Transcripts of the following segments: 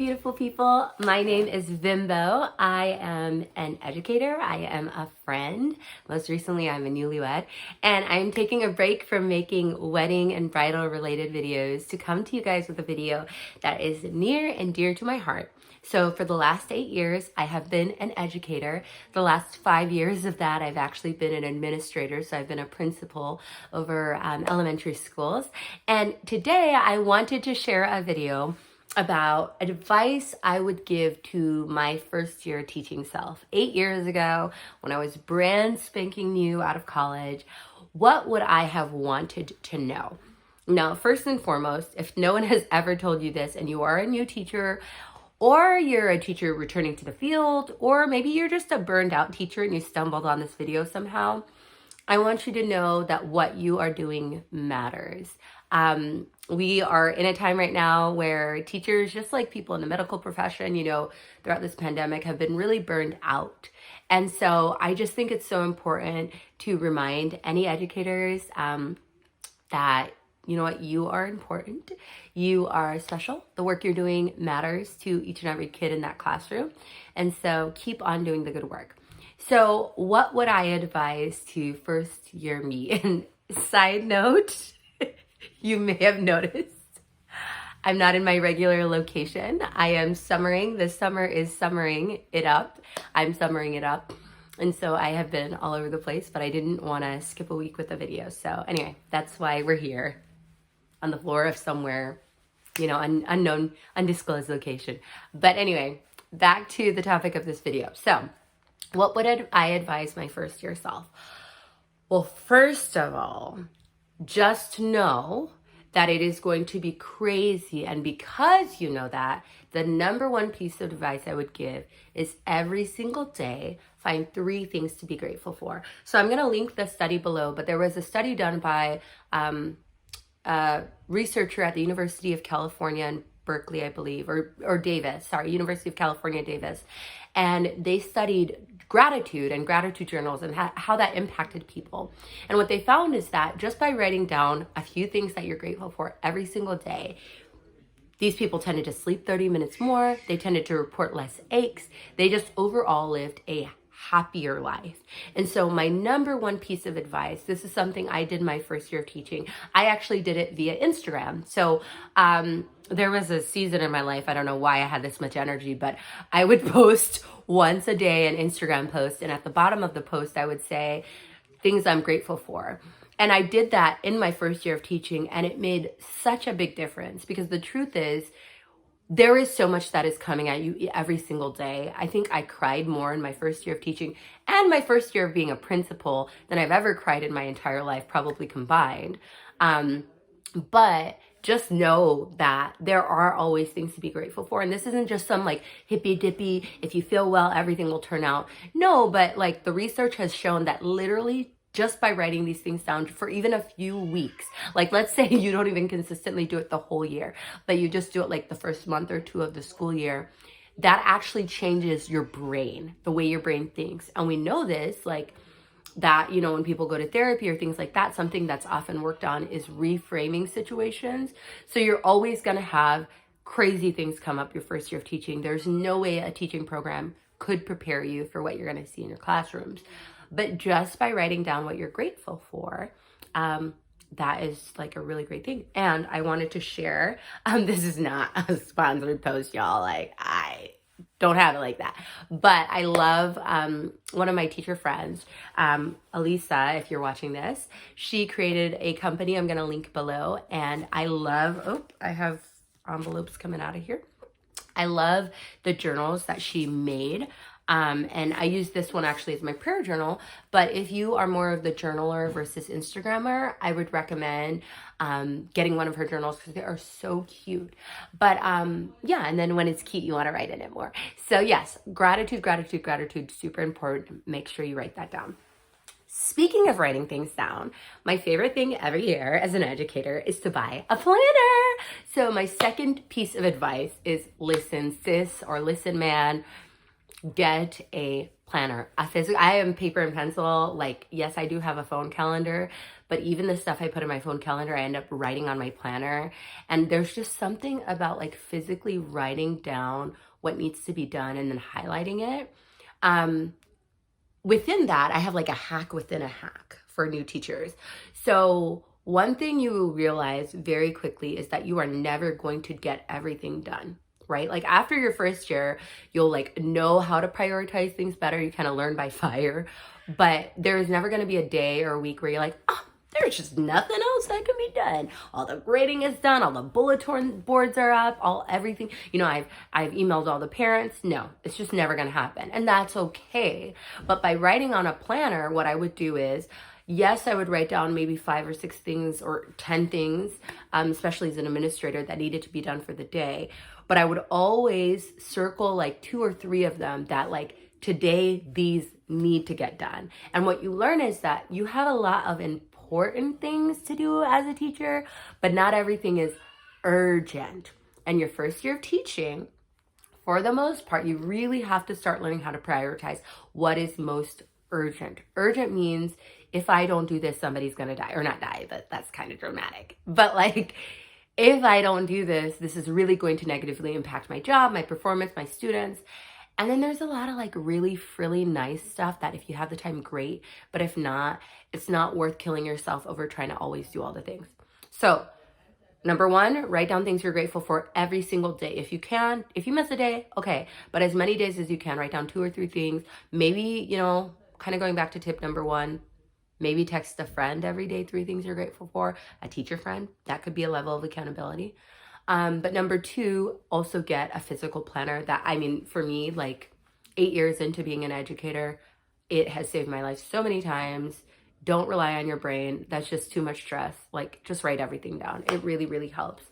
beautiful people. My name is Bimbo. I am an educator. I am a friend. Most recently, I'm a newlywed. And I'm taking a break from making wedding and bridal related videos to come to you guys with a video that is near and dear to my heart. So for the last 8 years, I have been an educator. The last 5 years of that, I've actually been an administrator. So I've been a principal over elementary schools. And today I wanted to share a video about advice I would give to my first year teaching self. 8 years ago, when I was brand spanking new out of college, what would I have wanted to know? Now, first and foremost, if no one has ever told you this and you are a new teacher, or you're a teacher returning to the field, or maybe you're just a burned out teacher and you stumbled on this video somehow, I want you to know that what you are doing matters. We are in a time right now where teachers, just like people in the medical profession, throughout this pandemic have been really burned out. And so I just think it's so important to remind any educators that you know what? You are important. You are special. The work you're doing matters to each and every kid in that classroom. And so keep on doing the good work. So what would I advise to first year me? And side note, you may have noticed, I'm not in my regular location. I am summering. This summer is summering it up. I'm summering it up. And so I have been all over the place, but I didn't want to skip a week with a video. So anyway, that's why we're here on the floor of somewhere, unknown, undisclosed location. But anyway, back to the topic of this video. So what would I advise my first year self? Well, first of all, just know that it is going to be crazy. And because you know that, the number one piece of advice I would give is every single day, find 3 things to be grateful for. So I'm going to link the study below, but there was a study done by researcher at the University of California in Berkeley, I believe, or Davis, University of California, Davis. And they studied gratitude and gratitude journals and how that impacted people. And what they found is that just by writing down a few things that you're grateful for every single day, these people tended to sleep 30 minutes more. They tended to report less aches. They just overall lived a happier life. And so my number one piece of advice, this is something I did my first year of teaching. I actually did it via Instagram. So there was a season in my life, I don't know why I had this much energy, but I would post once a day an Instagram post. And at the bottom of the post, I would say things I'm grateful for. And I did that in my first year of teaching, and it made such a big difference because the truth is, there is so much that is coming at you every single day. I think I cried more in my first year of teaching and my first year of being a principal than I've ever cried in my entire life, probably combined. But just know that there are always things to be grateful for. And this isn't just some hippy dippy, if you feel well, everything will turn out. No, but the research has shown that literally just by writing these things down for even a few weeks, let's say you don't even consistently do it the whole year, but you just do it the first month or 2 of the school year, that actually changes your brain, the way your brain thinks. And we know this, that, when people go to therapy or things like that, something that's often worked on is reframing situations. So you're always going to have crazy things come up your first year of teaching. There's no way a teaching program could prepare you for what you're going to see in your classrooms. But just by writing down what you're grateful for, that is a really great thing. And I wanted to share, this is not a sponsored post, y'all. I don't have it like that. But I love one of my teacher friends, Elisa, if you're watching this, she created a company I'm going to link below. And I love, I have envelopes coming out of here. I love the journals that she made. And I use this one actually as my prayer journal, but if you are more of the journaler versus Instagrammer, I would recommend getting one of her journals because they are so cute. But yeah, and then when it's cute, you want to write in it more. So yes, gratitude, gratitude, gratitude, super important. Make sure you write that down. Speaking of writing things down, my favorite thing every year as an educator is to buy a planner. So my second piece of advice is listen, sis, or listen, man. Get a planner. I am paper and pencil. Yes, I do have a phone calendar, but even the stuff I put in my phone calendar, I end up writing on my planner. And there's just something about like physically writing down what needs to be done and then highlighting it. Um, Within that, I have like a hack within a hack for new teachers. So one thing you will realize very quickly is that you are never going to get everything done, right? Like after your first year, you'll like know how to prioritize things better. You kind of learn by fire, but there's never going to be a day or a week where you're like, oh, there's just nothing else that can be done. All the grading is done. All the bulletin boards are up. All everything. You know, I've emailed all the parents. No, it's just never going to happen, and that's okay. But by writing on a planner, what I would do is, yes, I would write down maybe 5 or 6 things or 10 things, especially as an administrator, that needed to be done for the day. But I would always circle like 2 or 3 of them that like today these need to get done. And what you learn is that you have a lot of important things to do as a teacher, but not everything is urgent. And your first year of teaching, for the most part, you really have to start learning how to prioritize what is most urgent. Urgent means if I don't do this, somebody's gonna die, or not die, but that's kind of dramatic. But like, if I don't do this, this is really going to negatively impact my job, my performance, my students. And then there's a lot of like really frilly nice stuff that if you have the time, great. But if not, it's not worth killing yourself over trying to always do all the things. So number 1, write down things you're grateful for every single day. If you can, if you miss a day, okay. But as many days as you can, write down 2 or 3 things. Maybe, you know, kind of going back to tip number 1, maybe text a friend every day 3 things you're grateful for, a teacher friend. That could be a level of accountability. But number 2, also get a physical planner. That, I mean, for me, like 8 years into being an educator, it has saved my life so many times. Don't rely on your brain. That's just too much stress. Like, just write everything down. It really, really helps.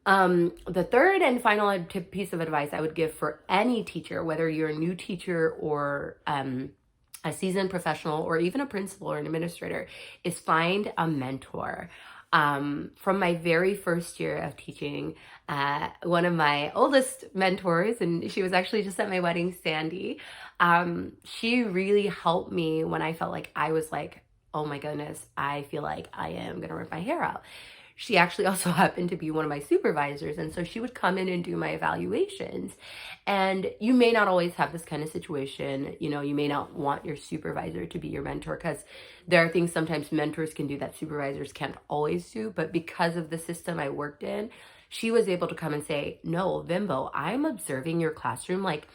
The third and final piece of advice I would give for any teacher, whether you're a new teacher or a seasoned professional or even a principal or an administrator, is find a mentor. From my very first year of teaching, one of my oldest mentors, and she was actually just at my wedding, Sandy, she really helped me when I felt like I was like, oh my goodness, I feel like I am gonna rip my hair out. She actually also happened to be one of my supervisors, and so she would come in and do my evaluations. And you may not always have this kind of situation. You know, you may not want your supervisor to be your mentor, because there are things sometimes mentors can do that supervisors can't always do. But because of the system I worked in, she was able to come and say, no, Vimbo, I'm observing your classroom. Like,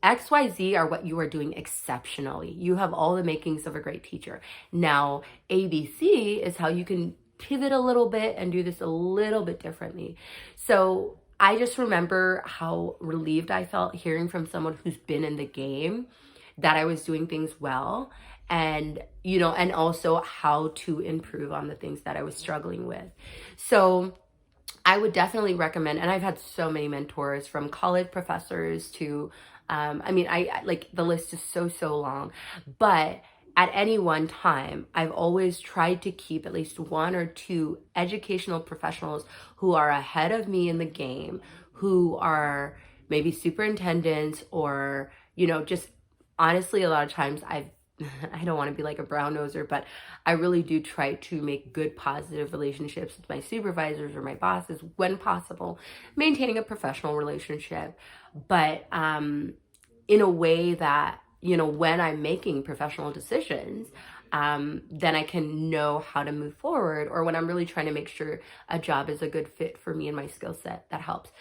XYZ are what you are doing exceptionally. You have all the makings of a great teacher. Now, ABC is how you can pivot a little bit and do this a little bit differently. So I just remember how relieved I felt hearing from someone who's been in the game that I was doing things well, and, you know, and also how to improve on the things that I was struggling with. So I would definitely recommend, and I've had so many mentors, from college professors to, I like, the list is so long, but at any one time, I've always tried to keep at least 1 or 2 educational professionals who are ahead of me in the game, who are maybe superintendents, or, you know, just honestly, a lot of times I don't want to be like a brown noser, but I really do try to make good, positive relationships with my supervisors or my bosses when possible, maintaining a professional relationship, but in a way that, you know, when I'm making professional decisions, then I can know how to move forward, or when I'm really trying to make sure a job is a good fit for me and my skill set, that helps.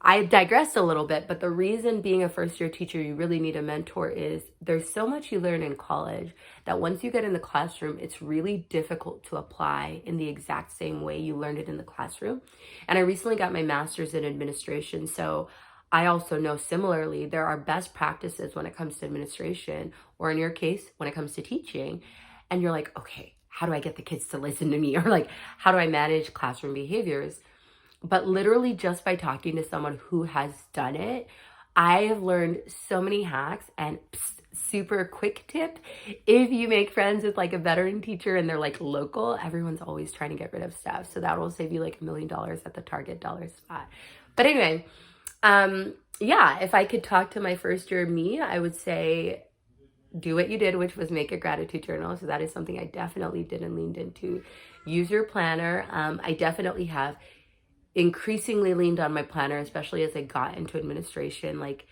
I digressed a little bit, but the reason being a first-year teacher, you really need a mentor, is there's so much you learn in college that once you get in the classroom, it's really difficult to apply in the exact same way you learned it in the classroom. And I recently got my master's in administration, so I also know similarly there are best practices when it comes to administration, or in your case, when it comes to teaching. And you're like, okay, how do I get the kids to listen to me? Or like, how do I manage classroom behaviors? But literally just by talking to someone who has done it, I have learned so many hacks. And super quick tip, if you make friends with like a veteran teacher and they're like local, everyone's always trying to get rid of stuff. So that will save you like $1 million at the target dollar spot. But anyway, yeah, if I could talk to my first year me, I would say do what you did, which was make a gratitude journal. So that is something I definitely did and leaned into. Use your planner. I definitely have increasingly leaned on my planner, especially as I got into administration. Like,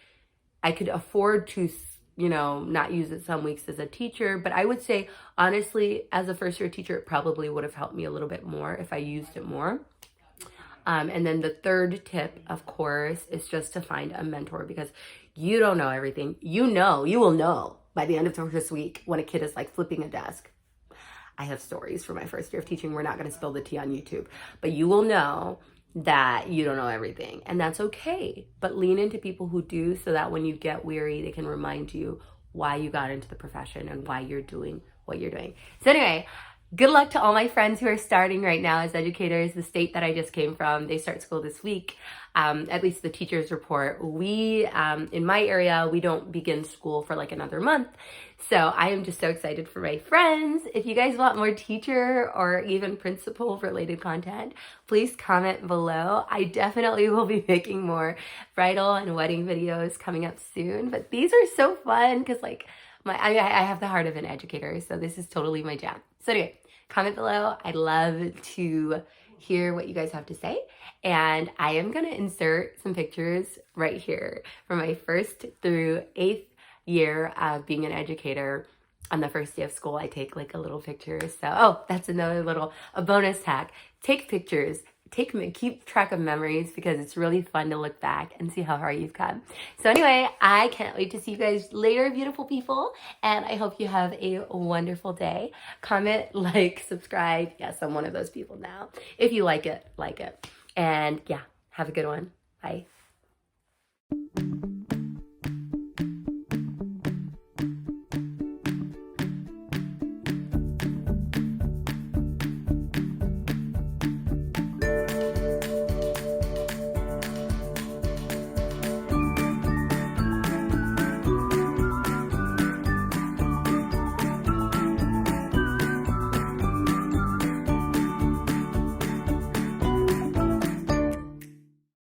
I could afford to, not use it some weeks as a teacher, but I would say, honestly, as a first year teacher, it probably would have helped me a little bit more if I used it more. And then the third tip, of course, is just to find a mentor, because you don't know everything. You will know by the end of the first week when a kid is like flipping a desk. I have stories from my first year of teaching. We're not going to spill the tea on YouTube, but you will know that you don't know everything, and that's okay. But lean into people who do, so that when you get weary, they can remind you why you got into the profession and why you're doing what you're doing. So anyway, good luck to all my friends who are starting right now as educators. The state that I just came from, they start school this week. At least the teachers report. We, in my area, we don't begin school for like another month. So I am just so excited for my friends. If you guys want more teacher or even principal related content, please comment below. I definitely will be making more bridal and wedding videos coming up soon. But these are so fun because like I have the heart of an educator. So this is totally my jam. So anyway, comment below. I'd love to hear what you guys have to say. And I am going to insert some pictures right here from my 1st through 8th year of being an educator. On the first day of school, I take like a little picture. So, that's another a bonus hack. Take pictures. Keep track of memories, because it's really fun to look back and see how far you've come. So anyway, I can't wait to see you guys later, beautiful people. And I hope you have a wonderful day. Comment, like, subscribe. Yes, I'm one of those people now. If you like it, like it. And yeah, have a good one. Bye.